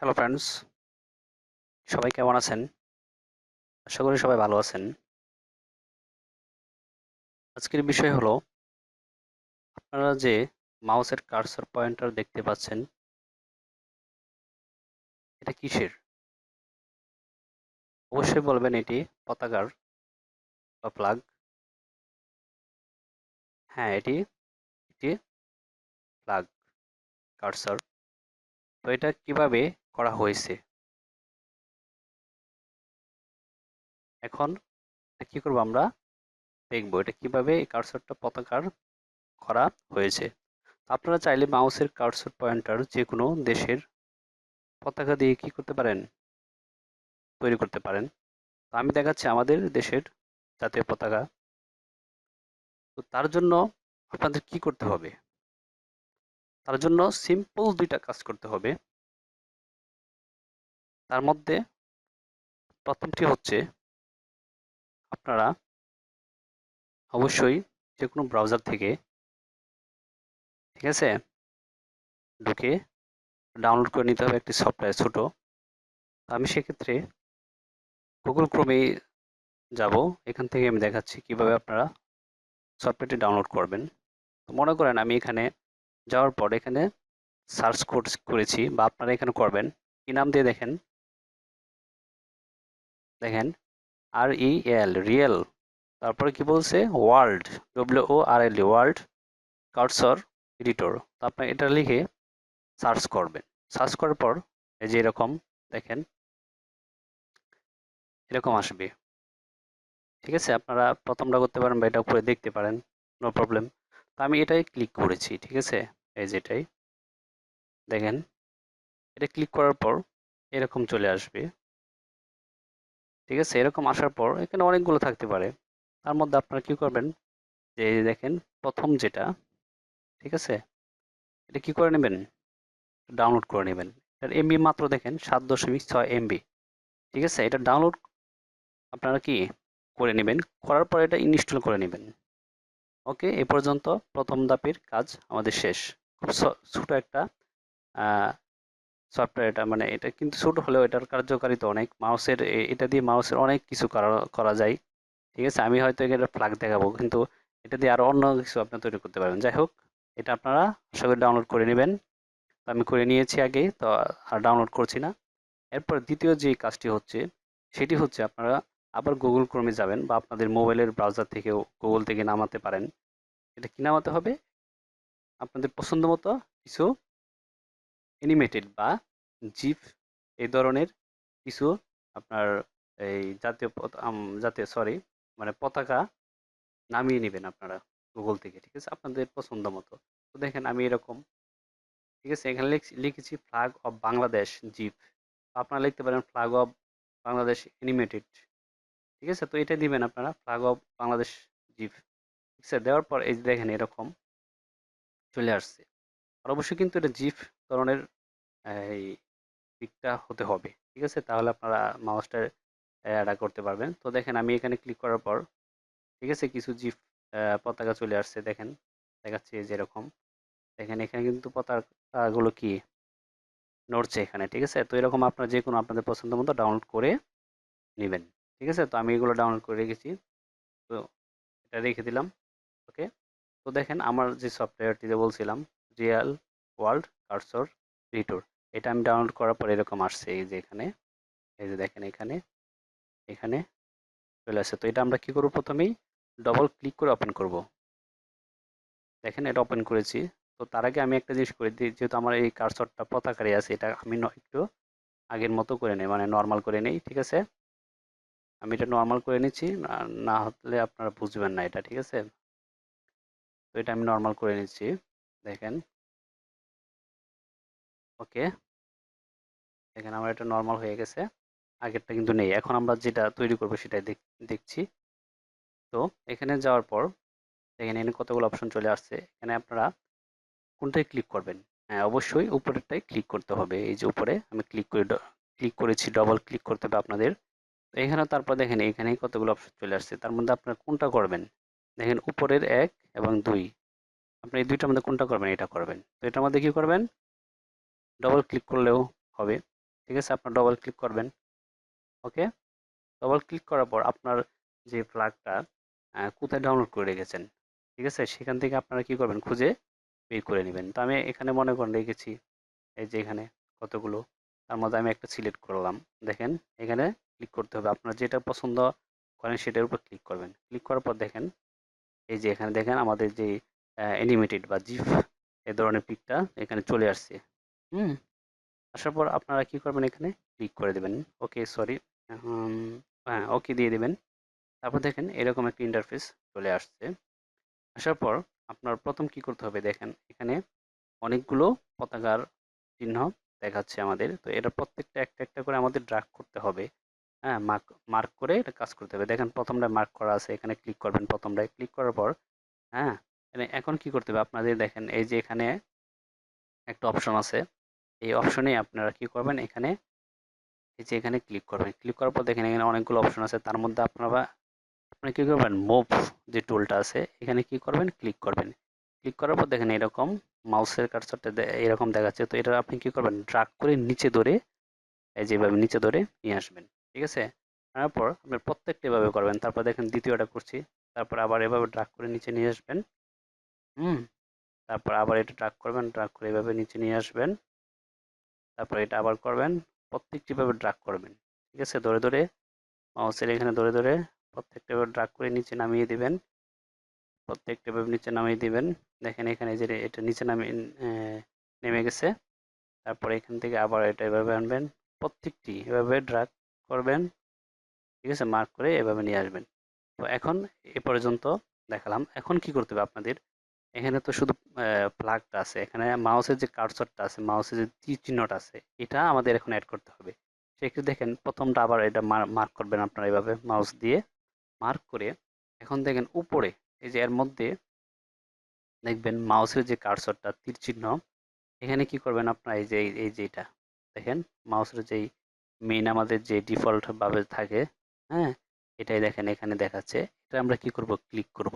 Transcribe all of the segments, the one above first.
Hello friends, সবাই কেমন আছেন? আশা করি সবাই ভালো আছেন। আজকের বিষয় হলো আপনারা যে মাউসের কার্সর পয়েন্টার দেখতে পাচ্ছেন, এটা কিসের? অবশ্যই বলবেন এটি পতাকার বা ফ্ল্যাগ। হ্যাঁ, এটি একটি ফ্ল্যাগ কার্সর। তো এটা কিভাবে করা হয়েছে? এখন এটা কি করব আমরা দেখব এটা কিভাবে এই কার্সরটা পতাকার করা হয়েছে। আপনারা চাইলে মাউসের কার্সর পয়েন্টার যে কোনো দেশের পতাকা দিয়ে কি করতে পারেন? তৈরি করতে পারেন। তো আমি দেখাচ্ছি আমাদের দেশের জাতীয় পতাকা। তো তার জন্য আপনাদের কি করতে হবে? তার জন্য সিম্পল ২ টা কাজ করতে হবে। তার মধ্যে ১ম টি হচ্ছে আপনারা অবশ্যই যেকোনো ব্রাউজার থেকে, ঠিক আছে? ঢুকে ডাউনলোড করে নিতে হবে একটি সফটওয়্যার ছোট। তো আমি সেক্ষেত্রে Google Chrome এ যাবো। এখান থেকে আমি দেখাচ্ছি কিভাবে আপনারা সফটওয়্যারটি ডাউনলোড করবেন। তো মনে করেন আমি এখানে যাওয়ার পর এখানে সার্চ করেছি বা আপনারা এখানে করবেন। কি নাম দিয়ে দেখেন? দেখেন REL রিয়েল, তারপরে কি বলছে world, WORLD world cursor editor. তো আপনি এটা লিখে সার্চ করবেন। সার্চ করার পর এই যে এরকম দেখেন, এরকম আসবে। ঠিক আছে? আপনারা প্রথমটা করতে পারেন বা এটা করে দেখতে পারেন, নো প্রবলেম। তো আমি এটাই ক্লিক করেছি, ঠিক আছে? এই যে এটাই দেখেন, এটা ক্লিক করার পর এরকম চলে আসবে। ঠিক আছে? এরকম আসার পর এখানে অনেকগুলো থাকতে পারে। তার মধ্যে আপনারা কি করবেন, যে এই যে দেখেন প্রথম যেটা, ঠিক আছে? এটা কি করে নেবেন? ডাউনলোড করে নেবেন। এটার এমবি মাত্র দেখেন 7.6 এমবি। ঠিক আছে? এটা ডাউনলোড আপনারা কি করে নেবেন। করার পর এটা ইনস্টল করে নেবেন। ওকে, এ পর্যন্ত প্রথম ধাপের কাজ আমাদের শেষ। খুব ছোট একটা সফটওয়্যার এটা, মানে এটা কিন্তু ছোট হলেও এটার কার্যকারিতা অনেক। মাউসের এটা দিয়ে মাউসের অনেক কিছু করা করা যায়। ঠিক আছে? আমি হয়তো এখানে ফ্ল্যাগ দেখাবো, কিন্তু এটা দিয়ে আরো অন্য কিছু আপনি তৈরি করতে পারবেন। যাই হোক, এটা আপনারা আশা করি ডাউনলোড করে নেবেন। তো আমি করে নিয়েছি আগেই, তো আর ডাউনলোড করছি না। এরপর দ্বিতীয় যে কাজটি হচ্ছে, সেটি হচ্ছে আপনারা আবার গুগল ক্রোমে যাবেন বা আপনাদের মোবাইলের ব্রাউজার থেকেও গুগল থেকে নামাতে পারেন। এটা কি নামাতে হবে? আপনাদের পছন্দ মতো কিছু অ্যানিমেটেড বা জিফ এই ধরনের কিছু আপনার এই জাতীয় সরি মানে পতাকা নামিয়ে নেবেন আপনারা গুগল থেকে। ঠিক আছে? আপনাদের পছন্দ মতো। তো দেখেন আমি এরকম, ঠিক আছে, এখানে লিখেছি ফ্ল্যাগ অফ বাংলাদেশ জিফ। আপনারা লিখতে পারেন ফ্ল্যাগ অফ বাংলাদেশ অ্যানিমেটেড। ঠিক আছে? তো এটা দিবেন আপনারা ফ্ল্যাগ অফ বাংলাদেশ জিপ। ঠিক আছে? দেওয়ার পর এই যে দেখেন এরকম চলে আসছে। আর অবশ্যই কিন্তু এটা জিপ ধরনের এই পিকটা হতে হবে। ঠিক আছে? তাহলে আপনারা মাউসটা অ্যাড করতে পারবেন। তো দেখেন আমি এখানে ক্লিক করার পর, ঠিক আছে, কিছু জিপ পতাকা চলে আসছে। দেখেন দেখাচ্ছি এই যে এরকম। দেখেন এখানে কিন্তু পতাকাগুলো কি নড়ছে এখানে। ঠিক আছে? তো এরকম আপনারা যে কোনো আপনাদের পছন্দ মতো ডাউনলোড করে নেবেন। ঠিক আছে? তো আমি এগুলো ডাউনলোড করে রেখেছি। তো এটা রেখে দিলাম। ওকে, তো দেখেন আমার যে সফটওয়্যারটিতে বলছিলাম রিয়েল ওয়ার্ল্ড কার্সর রিটোর, এটা আমি ডাউনলোড করার পর এরকম আসছে। এই যে এখানে, এই যে দেখেন এখানে, এখানে চলে আসছে। তো এটা আমরা কি করব, প্রথমেই ডবল ক্লিক করে ওপেন করব। দেখেন এটা ওপেন করেছি। তো তার আগে আমি একটা জিনিস করে দিই, যেহেতু আমার এই কার্সরটা পতাকারে আছে, এটা আমি একটু আগের মতো করে নেই, মানে নর্মাল করে নেই। ঠিক আছে? আমি এটা নর্মাল করে নিচ্ছি, না না হলে আপনারা বুঝবেন না এটা। ঠিক আছে? তো এটা আমি নর্মাল করে নিচ্ছি। দেখেন, ওকে, দেখেন আমার এটা নরমাল হয়ে গেছে। আগেরটা কিন্তু নেই। এখন আমরা যেটা তৈরি করব সেটাই দেখছি। তো এখানে যাওয়ার পর দেখেন এখানে কতগুলো অপশন চলে আসছে। এখানে আপনারা কোনটায় ক্লিক করবেন? হ্যাঁ, অবশ্যই উপরেরটাই ক্লিক করতে হবে। এই যে উপরে আমি ক্লিক করেছি, ডবল ক্লিক করতে হবে আপনাদের। তো এখানে তারপর দেখেন এখানে কতগুলো অপশন চলে আসছে। তার মধ্যে আপনারা কোনটা করবেন? দেখেন উপরের ১ এবং ২, আপনি এই ২টার মধ্যে কোনটা করবেন? এটা করবেন। তো এটার মধ্যে কি করবেন? ডবল ক্লিক করলেও হবে। ঠিক আছে, আপনার ডবল ক্লিক করবেন। ওকে, ডবল ক্লিক করার পর আপনার যে ফ্ল্যাগটা কোথায় ডাউনলোড করে রেখেছেন, ঠিক আছে, সেখান থেকে আপনারা কি করবেন, খুঁজে বের করে নেবেন। তো আমি এখানে মনে করেন রেখেছি, এই যে এখানে কতগুলো, তার মধ্যে আমি একটা সিলেক্ট করলাম। দেখেন এখানে ক্লিক করতে হবে, আপনার যেটা পছন্দ করেন সেটার উপর ক্লিক করবেন। ক্লিক করার পর দেখেন এই যে এখানে দেখেন আমাদের যে অ্যানিমেটেড বা জিফ এই ধরনের পিকটা এখানে চলে আসছে। হুম, আসার পর আপনারা কি করবেন, এখানে ক্লিক করে দেবেন। ওকে, সরি, হ্যাঁ ওকে দিয়ে দেবেন। তারপর দেখেন এরকম একটা ইন্টারফেস চলে আসছে। আসার পর আপনার প্রথম কি করতে হবে, দেখেন এখানে অনেকগুলো পতাকার চিহ্ন দেখাচ্ছে আমাদের। তো এটা প্রত্যেকটা একটা একটা করে আমাদের ড্রাগ করতে হবে। হ্যাঁ, মার্ক মার্ক করে এটা কাজ করতে হবে। দেখেন প্রথমটা মার্ক করা আছে, এখানে ক্লিক করবেন। প্রথমটায় ক্লিক করার পর হ্যাঁ, এখন কি করতে হবে আপনাদের, দেখেন এই যে এখানে একটা অপশন আছে, এই অপশনে আপনারা কি করবেন, এখানে এই যে এখানে ক্লিক করবেন। ক্লিক করার পর দেখেন এখানে অনেকগুলো অপশন আছে, তার মধ্যে আপনারা আপনি কি করবেন, মুভ যে টুলটা আছে এখানে কি করবেন, ক্লিক করবেন। ক্লিক করার পর দেখেন এরকম মাউসের কার্সরটা এরকম দেখাচ্ছে। তো এটা আপনি কি করবেন, ড্রাগ করে নিচে ধরে এই যেভাবে নিচে ধরে নিয়ে আসবেন। ঠিক আছে, তারপর আপনি প্রত্যেকটা এভাবে করবেন। তারপর দেখেন দ্বিতীয়টা করছি, তারপর আবার এভাবে ড্রাগ করে নিচে নিয়ে আসবেন। হুম, তারপর আবার এটা ড্রাগ করবেন, ড্রাগ করে এভাবে নিচে নিয়ে আসবেন। তারপর এটা আবার করবেন, প্রত্যেকটি ভাবে ড্রাগ করবেন। ঠিক আছে, ধরে ধরে মাউসের এখানে ধরে ধরে প্রত্যেকটা ভাবে ড্রাগ করে নিচে নামিয়ে দিবেন। প্রত্যেকটা ভাবে নিচে নামিয়ে দিবেন। দেখেন এখানে যে এটা নিচে নামিয়ে নেমে গেছে। তারপরে এখান থেকে আবার এটা এভাবে আনবেন, প্রত্যেকটি এভাবে ড্রাগ করবেন। ঠিক আছে, মার্ক করে এভাবে নিয়ে আসবেন। তো এখন এ পর্যন্ত দেখালাম। এখন কি করতে হবে আপনাদের, এখানে তো শুধু প্লাগটা আছে, এখানে মাউসের যে কার্সরটা আছে, মাউসের যে তীর চিহ্নটা আছে, এটা আমাদের এখন অ্যাড করতে হবে। সেক্ষেত্রে দেখেন প্রথমটা আবার এটা মার্ক করবেন আপনারা এইভাবে মাউস দিয়ে মার্ক করে। এখন দেখেন উপরে এই যে এর মধ্যে দেখবেন মাউসের যে কার্সরটা তীর চিহ্ন, এখানে কি করবেন আপনারা, এই যে এই যে এটা দেখেন মাউসের যেই মেইন আমাদের যে ডিফল্ট ভাবে থাকে, হ্যাঁ, এটাই দেখেন এখানে দেখাচ্ছে। এটা আমরা কি করব, ক্লিক করব।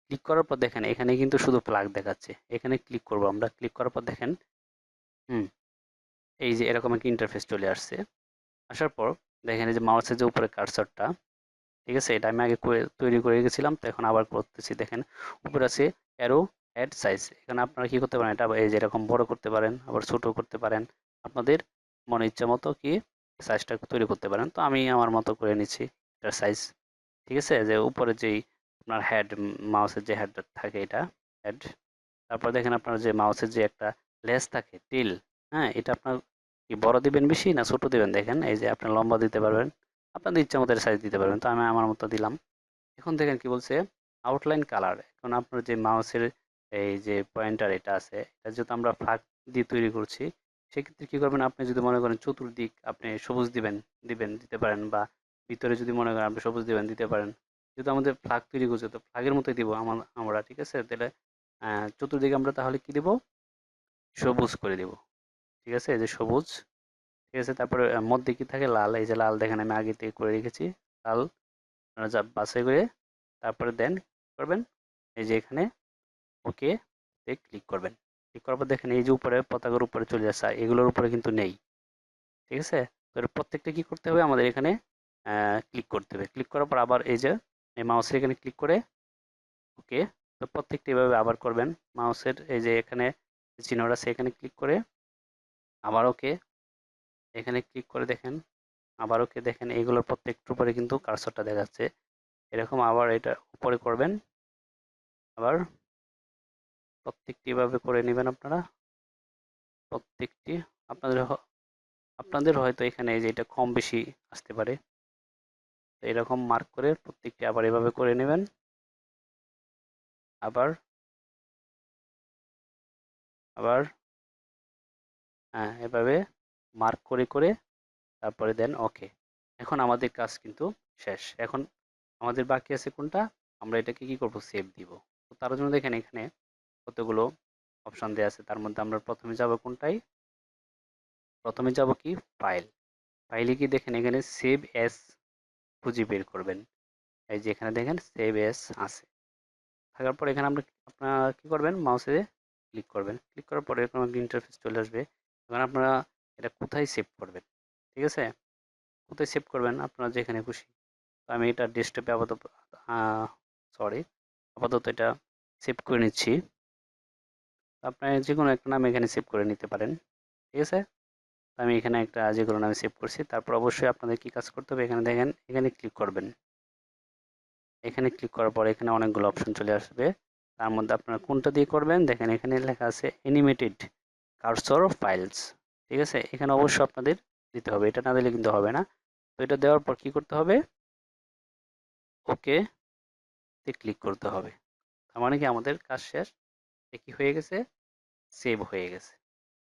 ক্লিক করার পর দেখেন এখানে কিন্তু শুধু প্লাগ দেখাচ্ছে, এখানে ক্লিক করব আমরা। ক্লিক করার পর দেখেন হুম, এই যে এরকম একটা ইন্টারফেস চলে আসছে। আসার পর দেখেন এই যে মাউসের যে উপরে কার্সরটা, ঠিক আছে, এটা আমি আগে তৈরি করে রেখেছিলাম, তো এখন আবার করতেছি। দেখেন উপরে আছে অ্যারো অ্যাড সাইজ, এখানে আপনারা কি করতে পারেন, এটা এই যে এরকম বড় করতে পারেন, আবার ছোট করতে পারেন। আপনাদের মনে ইচ্ছা মতো কি সাইজটা তৈরি করতে পারেন। তো আমি আমার মতো করে নিচ্ছি এটার সাইজ। ঠিক আছে, যে উপরে যেই আপনার হেড, মাউসের যে হেডটা থাকে এটা হেড। তারপর দেখেন আপনার যে মাউসের যে একটা লেজ থাকে টেল, হ্যাঁ, এটা আপনার কি বড় দিবেন বেশি না ছোট দিবেন, দেখেন এই যে আপনি লম্বা দিতে পারবেন, আপনাদের ইচ্ছা মতো সাইজ দিতে পারবেন। তো আমি আমার মতো দিলাম। এখন দেখেন কি বলছে, আউটলাইন কালার। এখন আপনার যে মাউসের এই যে পয়েন্টার এটা আছে, এটা যেহেতু আমরা ফাঁক দিয়ে তৈরি করছি, সেক্ষেত্রে কি করবেন, আপনি যদি মনে করেন চতুর্দিক আপনি সবুজ দিবেন, দিতে পারেন, বা ভিতরে যদি মনে করেন আপনি সবুজ দিবেন, দিতে পারেন। যেহেতু আমাদের ফ্ল্যাগ তৈরি করছে, তো ফ্ল্যাগের মতোই দিব আমরা। ঠিক আছে, তাহলে চতুর্দিকে আমরা তাহলে কি দিব, সবুজ করে দিব। ঠিক আছে, এই যে সবুজ। ঠিক আছে, তারপরে মধ্যে কি থাকে, লাল। এই যে লাল দেখেন আমি আগে থেকে করে রেখেছি, লাল। আপনারা যা বাছাই করে তারপরে দেন করবেন এই যে এখানে ওকে ক্লিক করবেন। ক্লিক করার পর দেখেন এই যে উপরে পতাকার উপরে চলে আসছে, আর এগুলোর উপরে কিন্তু নেই। ঠিক আছে, তো এর প্রত্যেকটা কি করতে হবে আমাদের, এখানে ক্লিক করতে হবে। ক্লিক করার পর আবার এই যে এই মাউসের এখানে ক্লিক করে ওকে। তো প্রত্যেকটা এভাবে আবার করবেন। মাউসের এই যে এখানে চিহ্নটা আছে, এখানে ক্লিক করে আবার ওকে, এখানে ক্লিক করে দেখেন আবার ওকে। দেখেন এইগুলোর প্রত্যেকটার উপরে কিন্তু কার্সরটা দেখাচ্ছে। এরকম আবার এটা উপরে করবেন, আবার প্রত্যেকটি এভাবে করে নেবেন আপনারা। প্রত্যেকটি আপনাদের আপনাদের হয়তো এখানে এই যে এটা কম বেশি আসতে পারে। তো এরকম মার্ক করে প্রত্যেকটি আবার এভাবে করে নেবেন। আবার আবার হ্যাঁ, এভাবে মার্ক করে করে তারপরে দেন ওকে। এখন আমাদের কাজ কিন্তু শেষ। এখন আমাদের বাকি আছে কোনটা, আমরা এটাকে কি করব, সেভ দিব। তো তার জন্য দেখেন এখানে কতগুলো অপশন দেওয়া আছে, তার মধ্যে আমরা প্রথমে যাব কোনটাই, প্রথমে যাব কি ফাইল। ফাইলে কি দেখেন এখানে সেভ এস খুঁজে বের করবেন। এই যে এখানে দেখেন সেভ এস আছে, থাকার পর এখানে আমরা আপনারা কি করবেন, মাউসে ক্লিক করবেন। ক্লিক করার পরে এরকম একটা ইন্টারফেস চলে আসবে। এখন আপনারা এটা কোথায় সেভ করবেন, ঠিক আছে? কোথায় সেভ করবেন? আপনারা যেখানে খুশি। তো আমি এটা ডেস্কটপে সরি আপাতত এটা সেভ করে নিচ্ছি। আপনার যেকোনো একটা নাম এখানে সেভ করে নিতে পারেন। ঠিক আছে? তো আমি এখানে একটা যেকোনো নামে সেভ করছি। তারপর অবশ্যই আপনাদের কি কাজ করতে হবে? এখানে দেখেন, এখানে ক্লিক করবেন। এখানে ক্লিক করার পর এখানে অনেকগুলো অপশন চলে আসবে। তার মধ্যে আপনারা কোনটা দিয়ে করবেন? দেখেন এখানে লেখা আছে অ্যানিমেটেড কার্সর ফাইলস। ঠিক আছে? এখানে অবশ্যই আপনাদের দিতে হবে। এটা না দিলে কিন্তু হবে না। তো এটা দেওয়ার পর কি করতে হবে? ওকে তে ক্লিক করতে হবে। তার মানে কি আমাদের কাজ শেষ। কি হয়ে গেছে? সেভ হয়ে গেছে।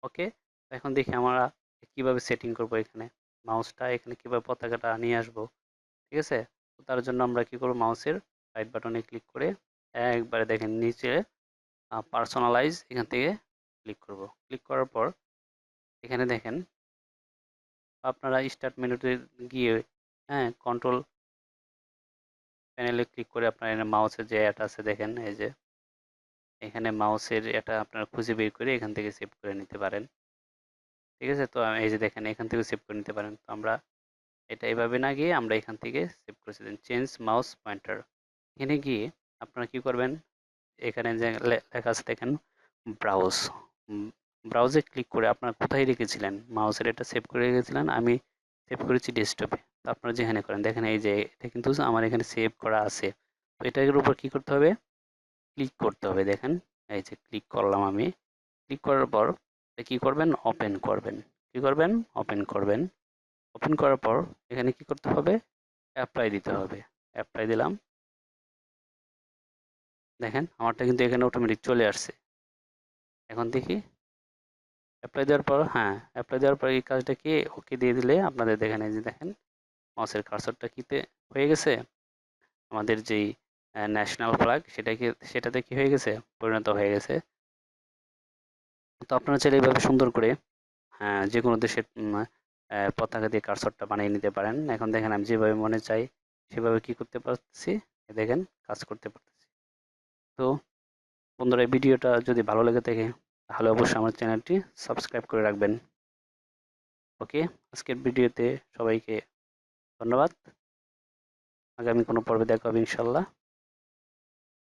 ওকে? এখন দেখি আমরা কিভাবে সেটিং করব এখানে। মাউসটা এখানে কিভাবে পতাকাটা নিয়ে আসবো। ঠিক আছে? তো তার জন্য আমরা কি করব? মাউসের রাইট বাটনে ক্লিক করে একবারে দেখেন নিচে পার্সোনালাইজ এখান থেকে ক্লিক করব। ক্লিক করার পর এখানে দেখেন আপনারা স্টার্ট মেনুতে গিয়ে হ্যাঁ কন্ট্রোল প্যানেলে ক্লিক করে আপনার এখানে মাউসের যে অ্যাট আছে দেখেন এই যে এখানে মাউসের এটা আপনারা খুঁজে বের করে এখান থেকে সেভ করে নিতে পারেন। ঠিক আছে? তো এই যে দেখেন এখান থেকে সেভ করে নিতে পারেন। তো আমরা এটা এভাবে না গিয়ে আমরা এখান থেকে সেভ করেছি দেন চেঞ্জ মাউস পয়েন্টার। এখানে গিয়ে আপনারা কি করবেন? এখানে যে লেখা আছে দেখেন ব্রাউজ। ব্রাউজে ক্লিক করে আপনারা কোথায় রেখেছিলেন মাউসের এটা সেভ করে রেখেছিলেন, আমি সেভ করেছি ডেস্কটপে। তো আপনারা যেখানে করেন দেখেন এই যে এটা কিন্তু আমার এখানে সেভ করা আছে। তো এটার উপর কি করতে হবে? ক্লিক করতে হবে। দেখেন এই যে ক্লিক করলাম আমি। ক্লিক করার পর কি করবেন? ওপেন করবেন। কি করবেন? ওপেন করবেন। ওপেন করার পর এখানে কি করতে হবে? অ্যাপ্লাই দিতে হবে। অ্যাপ্লাই দিলাম। দেখেন আমারটা কিন্তু এখানে অটোমেটিক চলে আসছে। এখন দেখি অ্যাপ্লাই দেওয়ার পর হ্যাঁ, অ্যাপ্লাই দেওয়ার পর এই কাজটা কি ওকে দিয়ে দিলে আপনাদের দেখেন এই যে দেখেন মাউসের কার্সরটা কিতে হয়ে গেছে? আমাদের যেই ন্যাশনাল ফ্ল্যাগ সেটাতে কি হয়ে গেছে? পরিণত হয়ে গেছে। তো আপনারা চাইলে এইভাবে সুন্দর করে হ্যাঁ, যেকোনো দেশের পতাকা দিয়ে কার্সরটা বানিয়ে নিতে পারেন। এখন দেখেন আমি যেভাবে মনে চাই সেভাবে কি করতে পারতেছি? দেখেন কাজ করতে পারতেছি। তো বন্ধুরা এই ভিডিওটা যদি ভালো লেগে থাকে তাহলে অবশ্যই আমার চ্যানেলটি সাবস্ক্রাইব করে রাখবেন। ওকে? আজকের ভিডিওতে সবাইকে ধন্যবাদ। আগামী কোনো পর্বে দেখা হবে ইনশাল্লাহ।